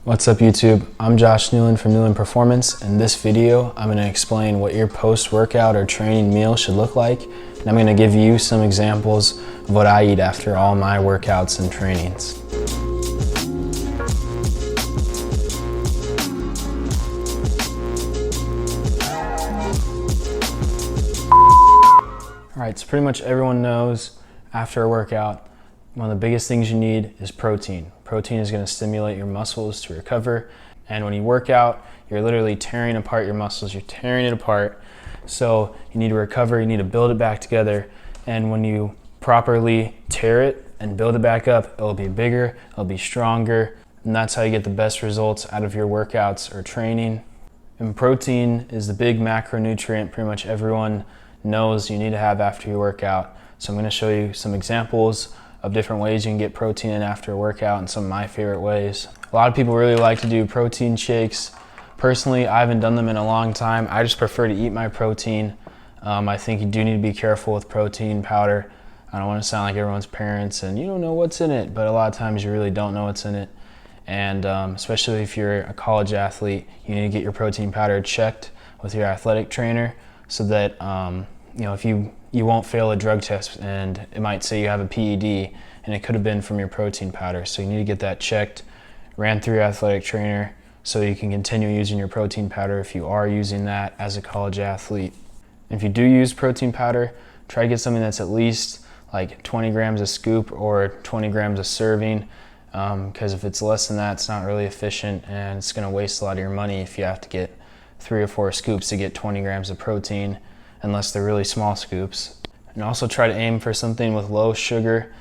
What's up YouTube? I'm Josh Newland from Newland Performance. In this video, I'm going to explain what your post-workout or training meal should look like, and I'm going to give you some examples of what I eat after all my workouts and trainings. Alright, so pretty much everyone knows after a workout, one of the biggest things you need is protein. Protein is going to stimulate your muscles to recover. And when you work out, you're literally tearing apart your muscles. You're tearing it apart. So you need to recover. You need to build it back together. And when you properly tear it and build it back up, it'll be bigger, it'll be stronger. And that's how you get the best results out of your workouts or training. And protein is the big macronutrient pretty much everyone knows you need to have after your workout. So I'm going to show you some examples of different ways you can get protein in after a workout and some of my favorite ways. A lot of people really like to do protein shakes. Personally, I haven't done them in a long time. I just prefer to eat my protein. I think you do need to be careful with protein powder. I don't want to sound like everyone's parents and you don't know what's in it, but a lot of times you really don't know what's in it. And especially if you're a college athlete, you need to get your protein powder checked with your athletic trainer so that if you won't fail a drug test and it might say you have a PED and it could have been from your protein powder. So you need to get that checked, ran through your athletic trainer so you can continue using your protein powder if you are using that as a college athlete. And if you do use protein powder, try to get something that's at least like 20 grams a scoop or 20 grams a serving, because if it's less than that, it's not really efficient and it's going to waste a lot of your money if you have to get 3 or 4 scoops to get 20 grams of protein, unless they're really small scoops. And also try to aim for something with low sugar.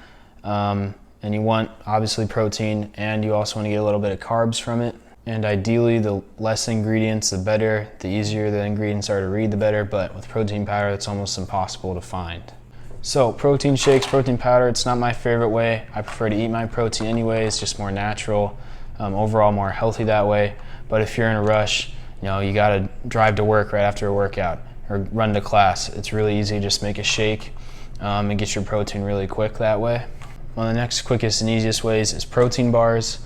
And you want obviously protein, and you also want to get a little bit of carbs from it. And ideally, the less ingredients, the better. The easier the ingredients are to read, the better. But with protein powder, it's almost impossible to find. So protein shakes, protein powder, it's not my favorite way. I prefer to eat my protein anyway. It's just more natural, overall more healthy that way. But if you're in a rush, you got to drive to work right after a workout or run to class, it's really easy to just make a shake and get your protein really quick that way. One of the next quickest and easiest ways is protein bars.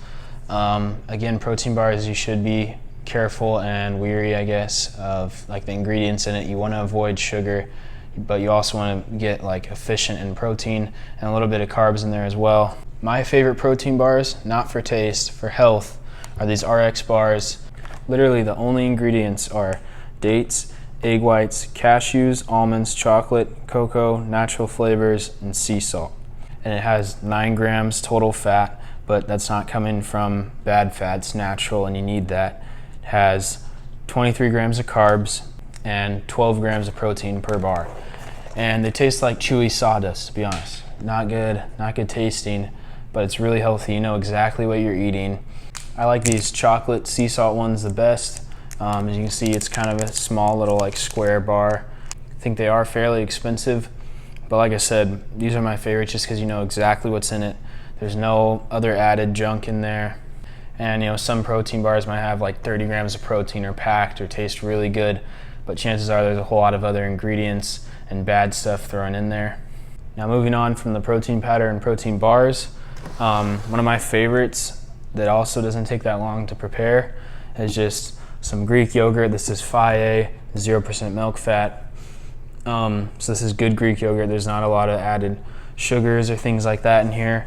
Again, protein bars, you should be careful and weary, I guess, of like the ingredients in it. You want to avoid sugar, but you also want to get like efficient in protein and a little bit of carbs in there as well. My favorite protein bars, not for taste, for health, are these RX bars. Literally the only ingredients are dates, egg whites, cashews, almonds, chocolate, cocoa, natural flavors, and sea salt. And it has 9 grams total fat, but that's not coming from bad fat, it's natural and you need that. It has 23 grams of carbs and 12 grams of protein per bar. And they taste like chewy sawdust, to be honest. Not good tasting, but it's really healthy. You know exactly what you're eating. I like these chocolate sea salt ones the best. As you can see, it's kind of a small little like square bar. I think they are fairly expensive, but like I said, these are my favorites just because you know exactly what's in it. There's no other added junk in there. And some protein bars might have like 30 grams of protein or packed or taste really good, but chances are there's a whole lot of other ingredients and bad stuff thrown in there. Now moving on from the protein powder and protein bars, one of my favorites that also doesn't take that long to prepare is just some Greek yogurt. This is Phi-A, 0% milk fat. So this is good Greek yogurt. There's not a lot of added sugars or things like that in here.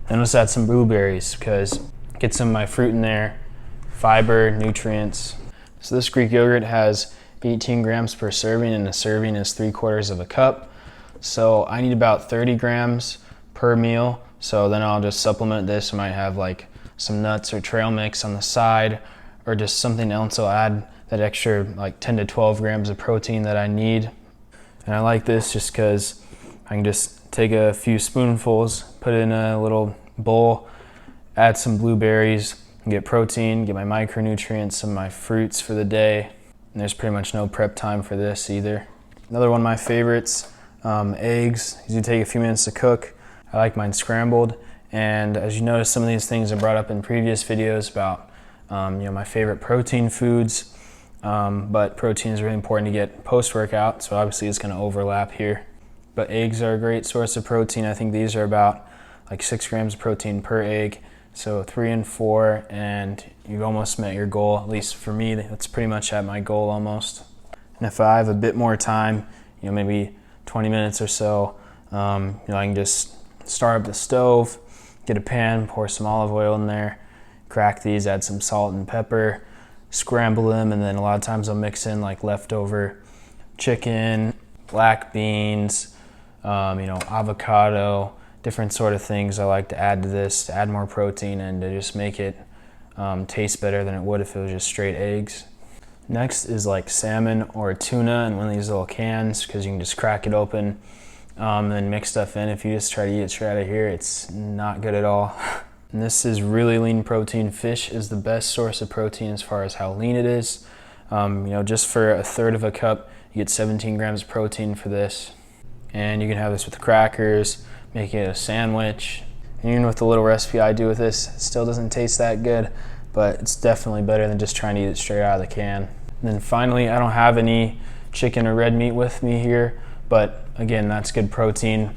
Then let's add some blueberries because get some of my fruit in there, fiber, nutrients. So this Greek yogurt has 18 grams per serving, and a serving is 3/4 of a cup. So I need about 30 grams per meal. So then I'll just supplement this. I might have like some nuts or trail mix on the side, or just something else. I'll add that extra like 10 to 12 grams of protein that I need. And I like this just because I can just take a few spoonfuls, put it in a little bowl, add some blueberries, and get protein, get my micronutrients, some of my fruits for the day. And there's pretty much no prep time for this either. Another one of my favorites, eggs. Usually take a few minutes to cook. I like mine scrambled. And as you notice, some of these things are brought up in previous videos about my favorite protein foods, but protein is really important to get post-workout, so obviously it's going to overlap here. But eggs are a great source of protein. I think these are about like 6 grams of protein per egg, So 3 and 4, and you've almost met your goal. At least for me, that's pretty much at my goal almost. And if I have a bit more time, maybe 20 minutes or so, I can just start up the stove, get a pan, pour some olive oil in there, crack these, add some salt and pepper, scramble them, and then a lot of times I'll mix in like leftover chicken, black beans, avocado, different sort of things I like to add to this to add more protein and to just make it taste better than it would if it was just straight eggs. Next is like salmon or tuna in one of these little cans, because you can just crack it open and mix stuff in. If you just try to eat it straight out of here, it's not good at all. And this is really lean protein. Fish is the best source of protein as far as how lean it is. Just for a third of a cup, you get 17 grams of protein for this. And you can have this with crackers, make it a sandwich. And even with the little recipe I do with this, it still doesn't taste that good, but it's definitely better than just trying to eat it straight out of the can. And then finally, I don't have any chicken or red meat with me here, but again, that's good protein.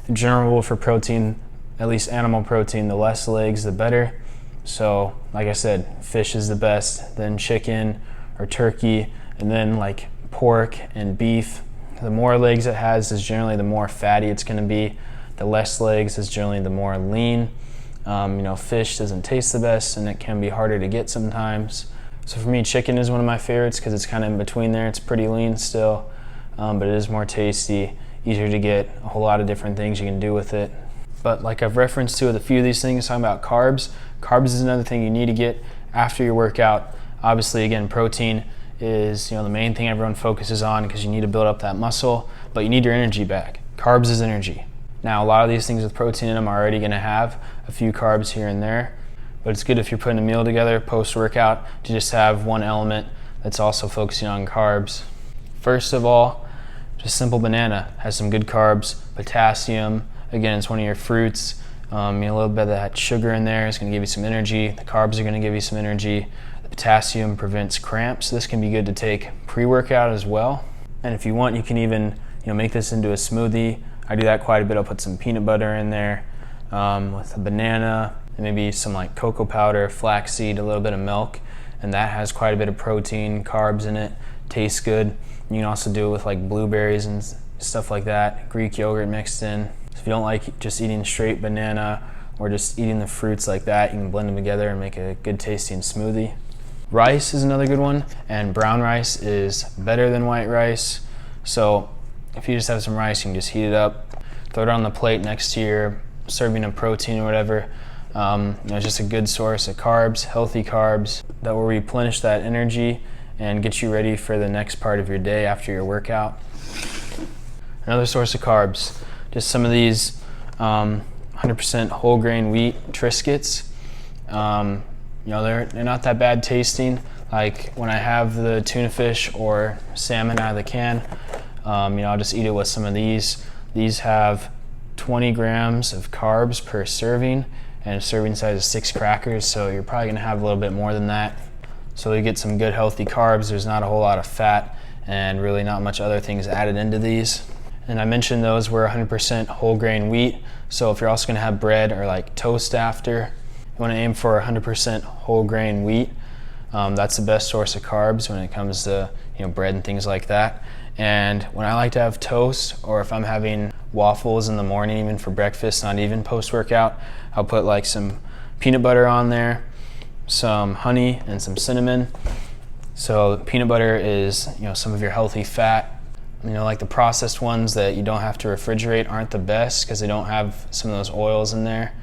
In general, for protein, at least animal protein, the less legs, the better. So like I said, fish is the best, then chicken or turkey, and then like pork and beef. The more legs it has is generally the more fatty it's gonna be. The less legs is generally the more lean. Fish doesn't taste the best and it can be harder to get sometimes. So for me, chicken is one of my favorites because it's kind of in between there. It's pretty lean still, but it is more tasty, easier to get, a whole lot of different things you can do with it. But like I've referenced to with a few of these things, talking about carbs. Carbs is another thing you need to get after your workout. Obviously, again, protein is the main thing everyone focuses on because you need to build up that muscle, but you need your energy back. Carbs is energy. Now, a lot of these things with protein in them are already going to have a few carbs here and there, but it's good if you're putting a meal together post-workout to just have one element that's also focusing on carbs. First of all, just simple banana has some good carbs, potassium. Again, it's one of your fruits. A little bit of that sugar in there is going to give you some energy. The carbs are going to give you some energy. The potassium prevents cramps. This can be good to take pre-workout as well. And if you want, you can even make this into a smoothie. I do that quite a bit. I'll put some peanut butter in there with a banana and maybe some like cocoa powder, flaxseed, a little bit of milk, and that has quite a bit of protein, carbs in it. Tastes good. You can also do it with like blueberries and stuff like that, Greek yogurt mixed in. So if you don't like just eating straight banana or just eating the fruits like that, you can blend them together and make a good tasting smoothie. Rice is another good one, and brown rice is better than white rice. So if you just have some rice, you can just heat it up, throw it on the plate next to your serving of protein or whatever. It's just a good source of carbs, healthy carbs that will replenish that energy and get you ready for the next part of your day after your workout. Another source of carbs, just some of these 100% whole grain wheat Triscuits. They're not that bad tasting. Like when I have the tuna fish or salmon out of the can, I'll just eat it with some of these. These have 20 grams of carbs per serving, and a serving size is 6 crackers, so you're probably gonna have a little bit more than that. So you get some good healthy carbs. There's not a whole lot of fat and really not much other things added into these. And I mentioned those were 100% whole grain wheat, so if you're also gonna have bread or like toast after, you wanna aim for 100% whole grain wheat. That's the best source of carbs when it comes to bread and things like that. And when I like to have toast, or if I'm having waffles in the morning, even for breakfast, not even post-workout, I'll put like some peanut butter on there, some honey, and some cinnamon. So peanut butter is some of your healthy fat. Like the processed ones that you don't have to refrigerate aren't the best because they don't have some of those oils in there.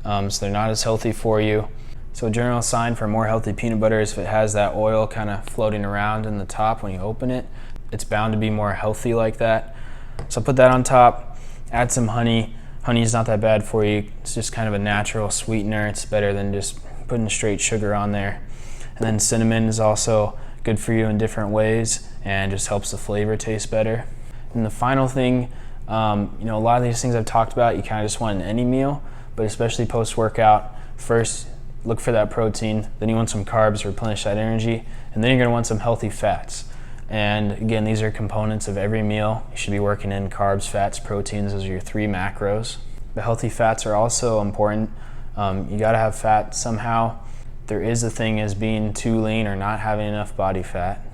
So they're not as healthy for you. So a general sign for more healthy peanut butter is if it has that oil kind of floating around in the top when you open it. It's bound to be more healthy like that. So put that on top, add some honey. Honey is not that bad for you. It's just kind of a natural sweetener. It's better than just putting straight sugar on there. And then cinnamon is also good for you in different ways and just helps the flavor taste better. And the final thing, a lot of these things I've talked about, you kind of just want in any meal, but especially post-workout, first look for that protein, then you want some carbs to replenish that energy, and then you're gonna want some healthy fats. And again, these are components of every meal. You should be working in carbs, fats, proteins. Those are your 3 macros. The healthy fats are also important. You gotta have fat somehow. There is a thing as being too lean or not having enough body fat.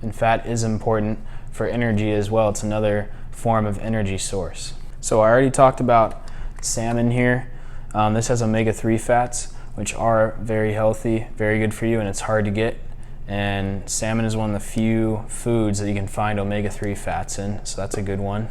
And fat is important for energy as well. It's another form of energy source. So I already talked about salmon here. This has omega-3 fats, which are very healthy, very good for you, and it's hard to get. And salmon is one of the few foods that you can find omega-3 fats in, so that's a good one.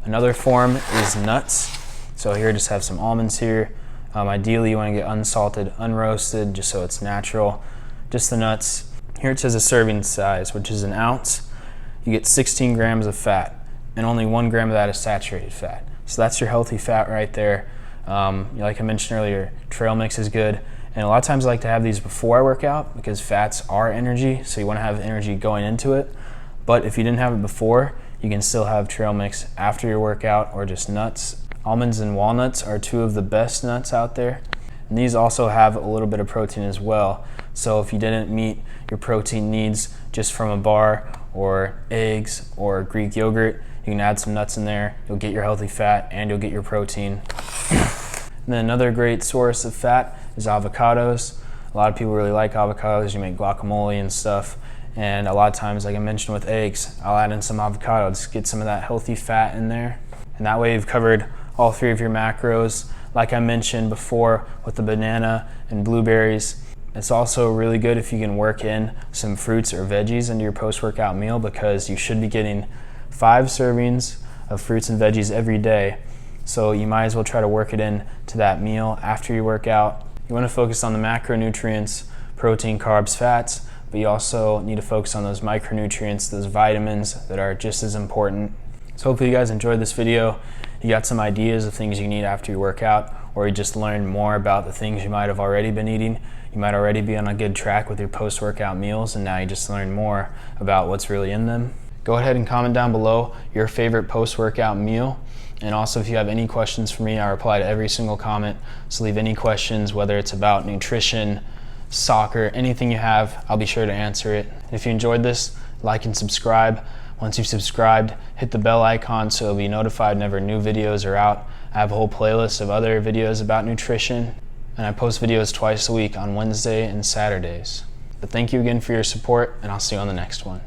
Another form is nuts. So here I just have some almonds here. Ideally you want to get unsalted, unroasted, just so it's natural. Just the nuts. Here it says a serving size, which is an ounce. You get 16 grams of fat, and only 1 gram of that is saturated fat. So that's your healthy fat right there. Like I mentioned earlier, trail mix is good. And a lot of times I like to have these before I work out because fats are energy, so you want to have energy going into it. But if you didn't have it before, you can still have trail mix after your workout or just nuts. Almonds and walnuts are two of the best nuts out there. And these also have a little bit of protein as well. So if you didn't meet your protein needs just from a bar or eggs or Greek yogurt, you can add some nuts in there. You'll get your healthy fat and you'll get your protein. And then another great source of fat is avocados. A lot of people really like avocados. You make guacamole and stuff. And a lot of times, like I mentioned with eggs, I'll add in some avocado, just get some of that healthy fat in there. And that way you've covered all 3 of your macros. Like I mentioned before with the banana and blueberries, it's also really good if you can work in some fruits or veggies into your post-workout meal, because you should be getting 5 servings of fruits and veggies every day. So you might as well try to work it in to that meal after you work out. You want to focus on the macronutrients, protein, carbs, fats, but you also need to focus on those micronutrients, those vitamins that are just as important. So hopefully you guys enjoyed this video. You got some ideas of things you need after your workout, or you just learned more about the things you might have already been eating. You might already be on a good track with your post-workout meals, and now you just learned more about what's really in them. Go ahead and comment down below your favorite post-workout meal. And also, if you have any questions for me, I reply to every single comment. So leave any questions, whether it's about nutrition, soccer, anything you have, I'll be sure to answer it. If you enjoyed this, like and subscribe. Once you've subscribed, hit the bell icon so you'll be notified whenever new videos are out. I have a whole playlist of other videos about nutrition, and I post videos twice a week on Wednesday and Saturdays. But thank you again for your support, and I'll see you on the next one.